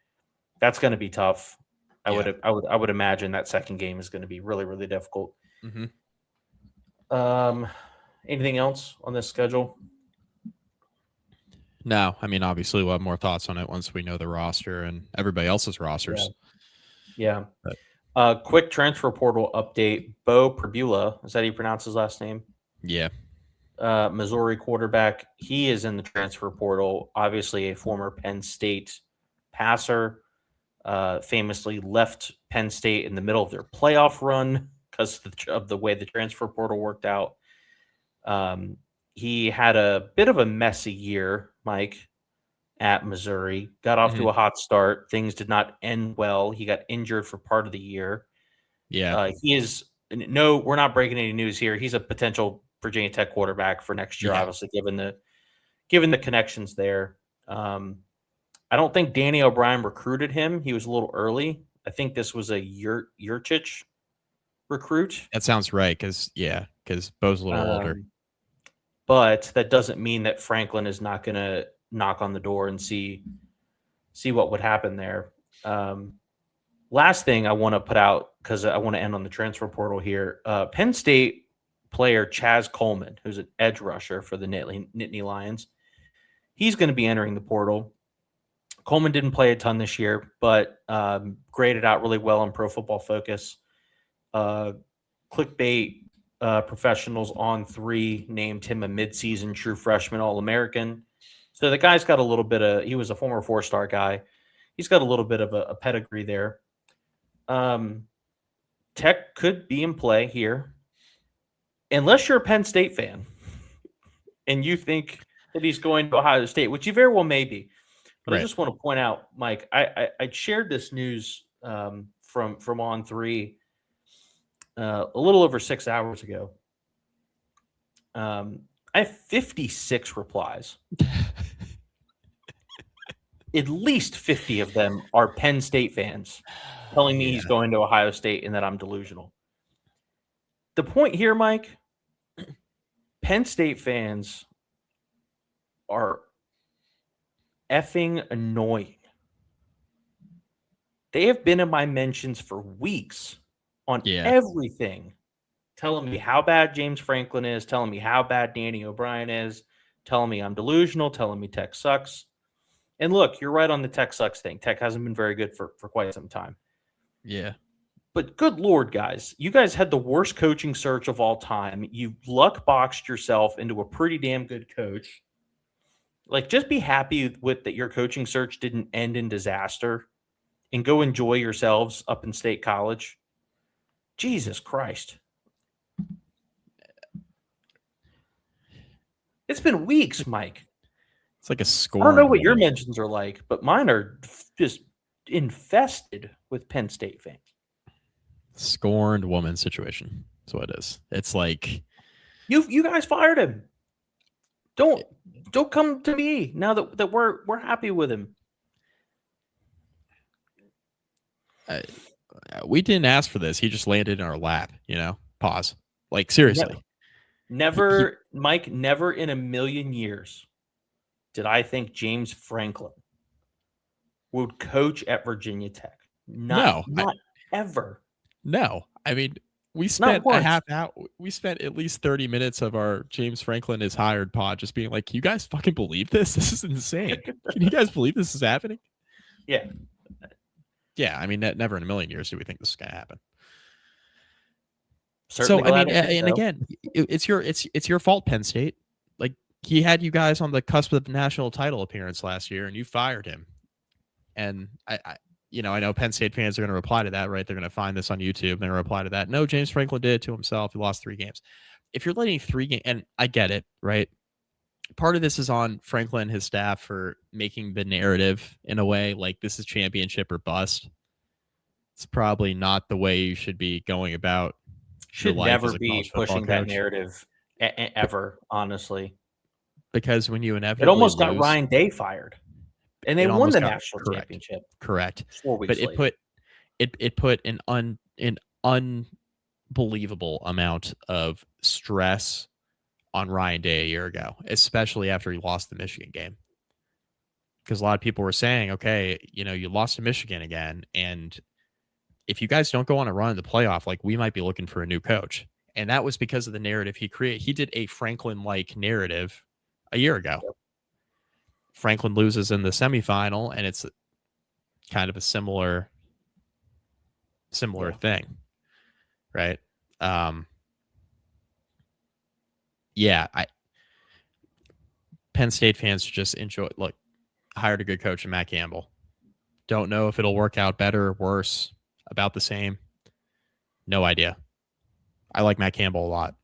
that's going to be tough. I would imagine that second game is going to be really, really difficult. Mm-hmm. Anything else on this schedule? No, I mean, obviously we'll have more thoughts on it once we know the roster and everybody else's rosters. Yeah. Quick transfer portal update. Bo Perbula, is that how you pronounce his last name? Yeah. Missouri quarterback. He is in the transfer portal. Obviously a former Penn State passer. Famously left Penn State in the middle of their playoff run because of the way the transfer portal worked out. He had a bit of a messy year, Mike, at Missouri. Got off to a hot start. Things did not end well. He got injured for part of the year. Yeah. He is no, we're not breaking any news here. He's a potential Virginia Tech quarterback for next year, obviously, given the connections there. I don't think Danny O'Brien recruited him. He was a little early. I think this was a Yurchich recruit. That sounds right, because Bo's a little older. But that doesn't mean that Franklin is not going to knock on the door and see what would happen there. Last thing I want to put out, because I want to end on the transfer portal here. Penn State player Chaz Coleman, who's an edge rusher for the Nittany Lions, he's going to be entering the portal. Coleman didn't play a ton this year, but graded out really well on Pro Football Focus. Clickbait Professionals on 3 named him a midseason true freshman All-American. So the guy's got a little bit of – he was a former 4-star guy. He's got a little bit of a pedigree there. Tech could be in play here. Unless you're a Penn State fan and you think that he's going to Ohio State, which you very well may be. But I just want to point out, Mike, I shared this news from On 3 a little over 6 hours ago. I have 56 replies. At least 50 of them are Penn State fans telling me he's going to Ohio State and that I'm delusional. The point here, Mike, Penn State fans are effing annoying. They have been in my mentions for weeks on everything, telling me how bad James Franklin is, telling me how bad Danny O'Brien is, telling me I'm delusional, telling me Tech sucks. And look, you're right on the Tech sucks thing. Tech hasn't been very good for quite some time. Yeah. But good Lord, guys, you guys had the worst coaching search of all time. You luck boxed yourself into a pretty damn good coach. Like, just be happy with that your coaching search didn't end in disaster and go enjoy yourselves up in State College. Jesus Christ. It's been weeks, Mike. It's like a score. I don't know what your mentions are like, but mine are just infested with Penn State fans. Scorned woman situation. That's what it is. It's like you guys fired him. Don't come to me now that we're happy with him. we didn't ask for this. He just landed in our lap, Pause. Like, seriously. Never, Mike, never in a million years did I think James Franklin would coach at Virginia Tech. Not ever. No. I mean, we Not spent once. a half hour. We spent at least 30 minutes of our James Franklin is hired pod just being like, you guys fucking believe this? This is insane. Can you guys believe this is happening? Yeah. Yeah. I mean, never in a million years do we think this is going to happen. Certainly so, I mean, and again, it's your fault, Penn State. Like, he had you guys on the cusp of the national title appearance last year, and you fired him. And I know Penn State fans are going to reply to that, right? They're going to find this on YouTube. They're going to reply to that. No, James Franklin did it to himself. He lost 3 games. If you're letting 3 games, and I get it, right? Part of this is on Franklin and his staff for making the narrative in a way like this is championship or bust. It's probably not the way you should be going about. Should never be pushing that narrative ever, honestly. Because when you inevitably it almost got Ryan Day fired. And they won the national championship. Correct. 4 weeks later. It put an unbelievable amount of stress on Ryan Day a year ago, especially after he lost the Michigan game. Because a lot of people were saying, okay, you lost to Michigan again, and if you guys don't go on a run in the playoff, like, we might be looking for a new coach. And that was because of the narrative he created. He did a Franklin-like narrative a year ago. Yep. Franklin loses in the semifinal, and it's kind of a similar thing, right? Penn State fans just hired a good coach in Matt Campbell. Don't know if it'll work out better or worse, about the same. No idea. I like Matt Campbell a lot.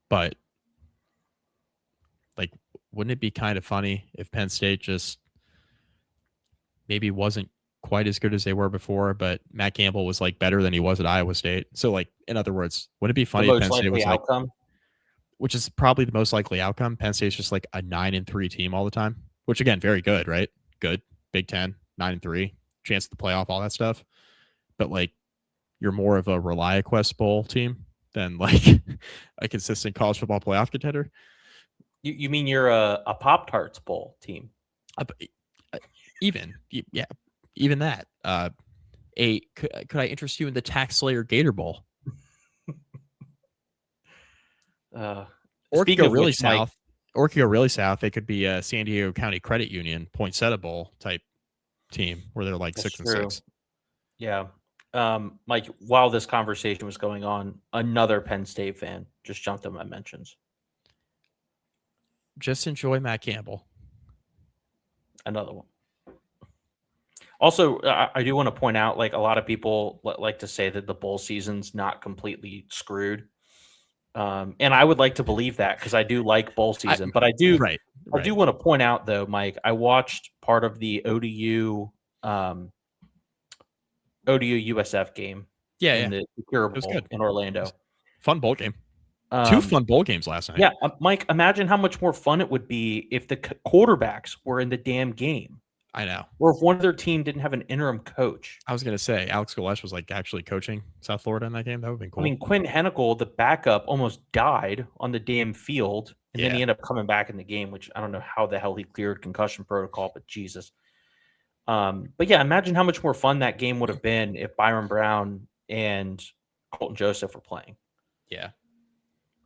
But, like, wouldn't it be kind of funny if Penn State just maybe wasn't quite as good as they were before, but Matt Campbell was, like, better than he was at Iowa State? So, like, in other words, wouldn't it be funny if Penn State was outcome? Like, which is probably the most likely outcome. Penn State's just like a 9-3 team all the time, which, again, very good, right? Good. Big Ten, 9-3, chance at the playoff, all that stuff. But, like, you're more of a ReliaQuest Bowl team than, like, a consistent college football playoff contender. You mean you're a Pop-Tarts Bowl team? Even that. Could I interest you in the Tax Slayer Gator Bowl? Or could go really south. Or could go really south. They could be a San Diego County Credit Union Poinsettia Bowl type team where they're like 6-6. Yeah. Mike, while this conversation was going on, another Penn State fan just jumped in my mentions. Just enjoy Matt Campbell. Another one. Also, I do want to point out, like, a lot of people like to say that the bowl season's not completely screwed. And I would like to believe that because I do like bowl season. But I do I do want to point out, though, Mike, I watched part of the ODU USF game. In the Cure Bowl in Orlando. Fun bowl game. 2 fun bowl games last night. Yeah, Mike, imagine how much more fun it would be if the quarterbacks were in the damn game. I know. Or if one of their team didn't have an interim coach. I was going to say, Alex Galesh was, like, actually coaching South Florida in that game. That would have been cool. I mean, Quinn Hennicle, the backup, almost died on the damn field. And then he ended up coming back in the game, which I don't know how the hell he cleared concussion protocol, but Jesus. But yeah, imagine how much more fun that game would have been if Byron Brown and Colton Joseph were playing. Yeah.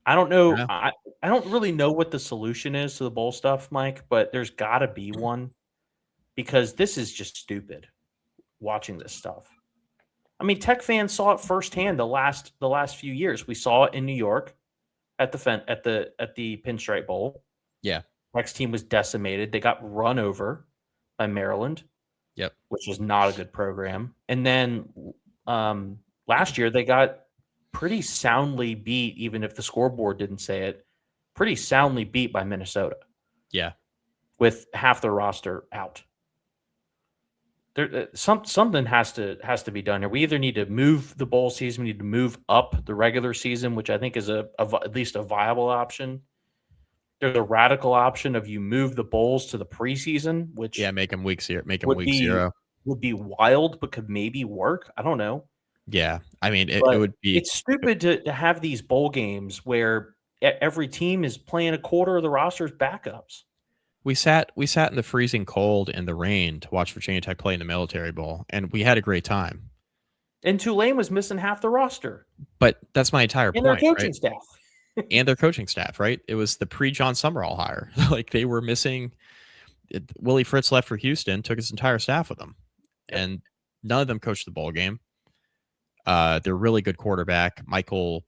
I don't know. I don't really know what the solution is to the bowl stuff, Mike, but there's got to be one because this is just stupid watching this stuff. I mean, Tech fans saw it firsthand the last few years. We saw it in New York at the Pinstripe Bowl. Yeah. Tech's team was decimated. They got run over by Maryland. Yep. Which is not a good program. And then last year they got pretty soundly beat, even if the scoreboard didn't say it, pretty soundly beat by Minnesota. Yeah. With half their roster out. Something has to be done here. We either need to move the bowl season, we need to move up the regular season, which I think is at least a viable option. There's a radical option of you move the bowls to the preseason, which make them week 0. would be wild, but could maybe work. I don't know. Yeah. I mean, it But would be. it's stupid to have these bowl games where every team is playing a quarter of the roster's backups. We sat in the freezing cold and the rain to watch Virginia Tech play in the Military Bowl, and we had a great time. And Tulane was missing half the roster But that's my entire and their point, coaching right? staff. And their coaching staff, right? It was the pre-John Summerall hire. Like they were missing. Willie Fritz left for Houston, took his entire staff with him, Yep. and none of them coached the bowl game. They're really good quarterback, Michael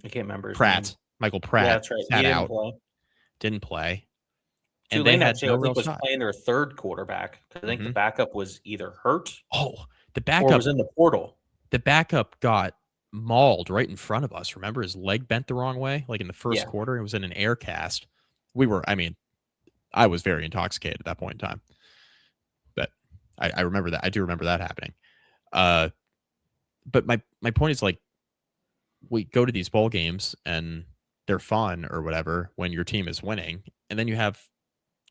I can't remember his Pratt. name. Michael Yeah, Pratt that's right. He sat didn't out, play. didn't play, and they Tulane had actually, no I real think, was shot. playing their third quarterback. I think the Hmm. backup was either hurt Oh, the or backup was in the portal. the backup got mauled right in front of us. Remember, his leg bent the wrong way, like in the first Yeah. quarter. It was in an air cast. I mean, I was very intoxicated at that point in time, but I remember that. I do remember that happening. But my point is, like, we go to these bowl games and they're fun or whatever when your team is winning, and then you have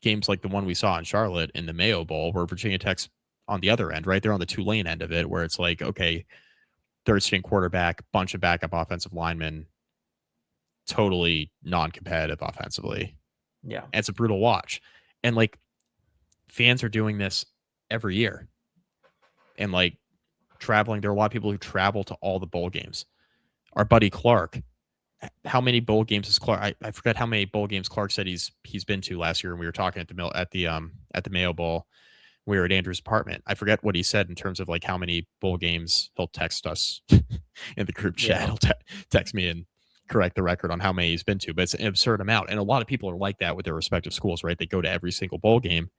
games like the one we saw in Charlotte in the Mayo Bowl where Virginia Tech's on the other end, right? They're on the Tulane end of it, where it's like, okay, third string quarterback, bunch of backup offensive linemen, totally non-competitive offensively. Yeah. And it's a brutal watch. And like fans are doing this every year. And like traveling, there are a lot of people who travel to all the bowl games. Our buddy Clark, how many bowl games is Clark? I forget how many bowl games Clark said he's been to last year, and we were talking at the Mayo Bowl. We were at Andrew's apartment. I forget what he said in terms of like how many bowl games. He'll text us in the group chat. Yeah. He'll text me and correct the record on how many he's been to, but it's an absurd amount. And a lot of people are like that with their respective schools, right? They go to every single bowl game.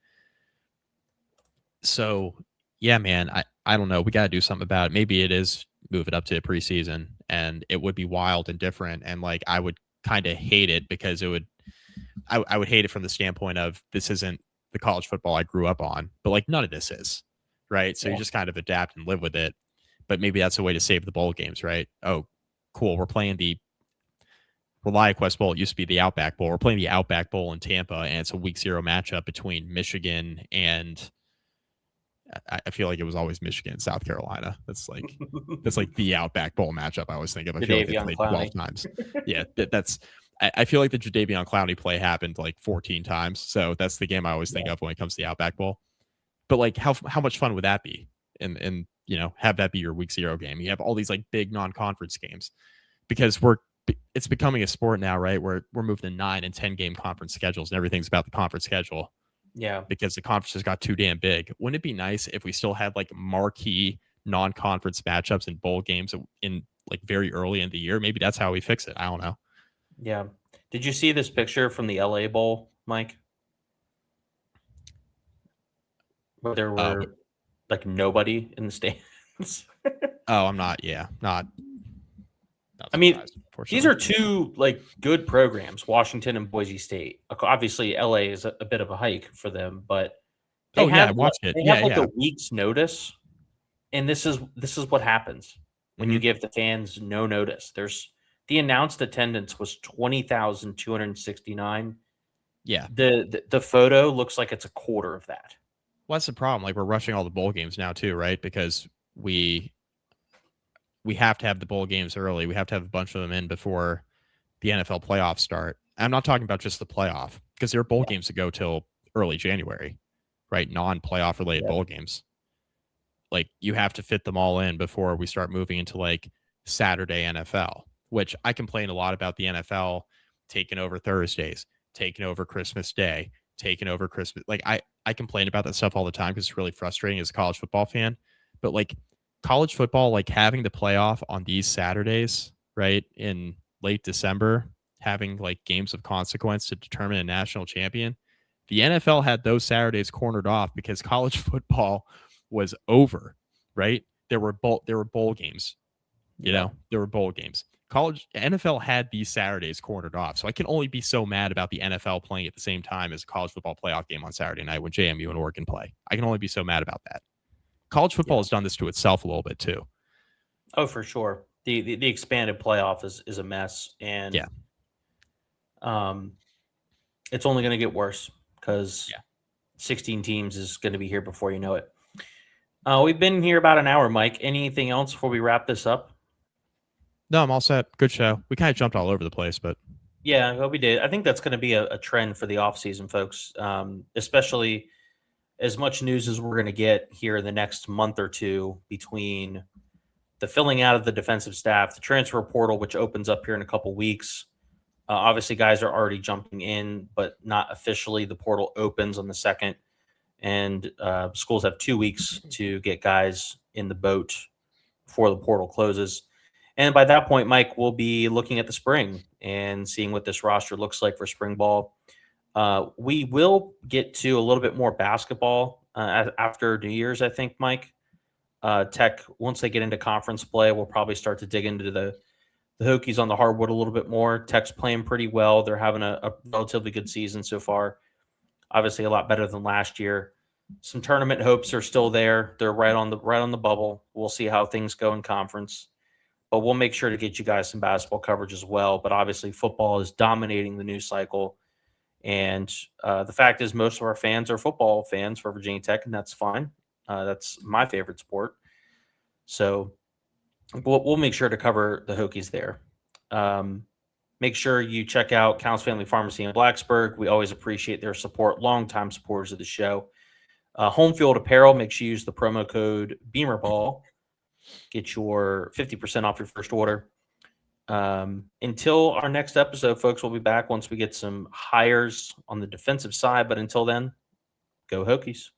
So yeah, man, I don't know. We got to do something about it. Maybe it is move it up to preseason, and it would be wild and different. And like I would kind of hate it because I would hate it from the standpoint of this isn't the college football I grew up on, but like none of this is, right? So Yeah. you just kind of adapt and live with it. But maybe that's a way to save the bowl games, right? Oh, cool. We're playing the ReliaQuest Bowl. It used to be the Outback Bowl. We're playing the Outback Bowl in Tampa, and it's a week 0 matchup between Michigan and I feel like it was always Michigan, South Carolina. That's like the Outback Bowl matchup I always think of. I feel like they Jadeveon played 12 Clowney. times. Yeah, that's. I feel like the Jadeveon Clowney play happened like 14 times, so that's the game I always think of when it comes to the Outback Bowl. But like, how much fun would that be? And have that be your week 0 game. You have all these like big non-conference games because it's becoming a sport now, right? Where we're moving to 9 and 10 game conference schedules, and everything's about the conference schedule. Yeah. Because the conferences got too damn big. Wouldn't it be nice if we still had like marquee non-conference matchups and bowl games in like very early in the year? Maybe that's how we fix it. I don't know. Yeah. Did you see this picture from the LA Bowl, Mike? Where there were like nobody in the stands. Oh, I'm not. Yeah, not. I mean, these unfortunately. are two like good programs, Washington and Boise State. Obviously, LA is a bit of a hike for them, but Oh yeah, I watched it. they Yeah, have like yeah. a week's notice, and this is what happens when you give the fans no notice. The announced attendance was 20,269. Yeah. The photo looks like it's a quarter of that. Well, that's the problem. Like we're rushing all the bowl games now too, right? Because we have to have the bowl games early. We have to have a bunch of them in before the NFL playoffs start. I'm not talking about just the playoff because there are bowl games that go till early January, right? Non-playoff related bowl games. Like you have to fit them all in before we start moving into like Saturday NFL, which I complain a lot about the NFL taking over Thursdays, taking over Christmas Day, taking over Christmas. Like I complain about that stuff all the time because it's really frustrating as a college football fan. But like college football, like having the playoff on these Saturdays, right, in late December, having like games of consequence to determine a national champion. The NFL had those Saturdays cornered off because college football was over, right? There were bowl games, there were bowl games. College NFL had these Saturdays cornered off. So I can only be so mad about the NFL playing at the same time as a college football playoff game on Saturday night when JMU and Oregon play. I can only be so mad about that. College football has done this to itself a little bit too. Oh, for sure. The expanded playoff is a mess, and it's only going to get worse because 16 teams is going to be here before you know it. We've been here about an hour, Mike. Anything else before we wrap this up? No, I'm all set. Good show. We kind of jumped all over the place, but Yeah, well, we did. I think that's going to be a trend for the offseason, folks, especially as much news as we're going to get here in the next month or two between the filling out of the defensive staff, the transfer portal, which opens up here in a couple weeks. Obviously, guys are already jumping in, but not officially. The portal opens on the 2nd, and schools have 2 weeks to get guys in the boat before the portal closes. And by that point, Mike, we'll be looking at the spring and seeing what this roster looks like for spring ball. We will get to a little bit more basketball after New Year's, I think, Mike. Tech, once they get into conference play, we'll probably start to dig into the Hokies on the hardwood a little bit more. Tech's playing pretty well. They're having a relatively good season so far. Obviously, a lot better than last year. Some tournament hopes are still there. They're right on the bubble. We'll see how things go in conference, but we'll make sure to get you guys some basketball coverage as well. But obviously, football is dominating the news cycle, and the fact is, most of our fans are football fans for Virginia Tech, and that's fine. That's my favorite sport. So we'll make sure to cover the Hokies there. Make sure you check out Counts Family Pharmacy in Blacksburg. We always appreciate their support, longtime supporters of the show. Home Field Apparel, make sure you use the promo code BeamerBall. Get your 50% off your first order. Until our next episode, folks, we'll be back once we get some hires on the defensive side. But until then, go Hokies.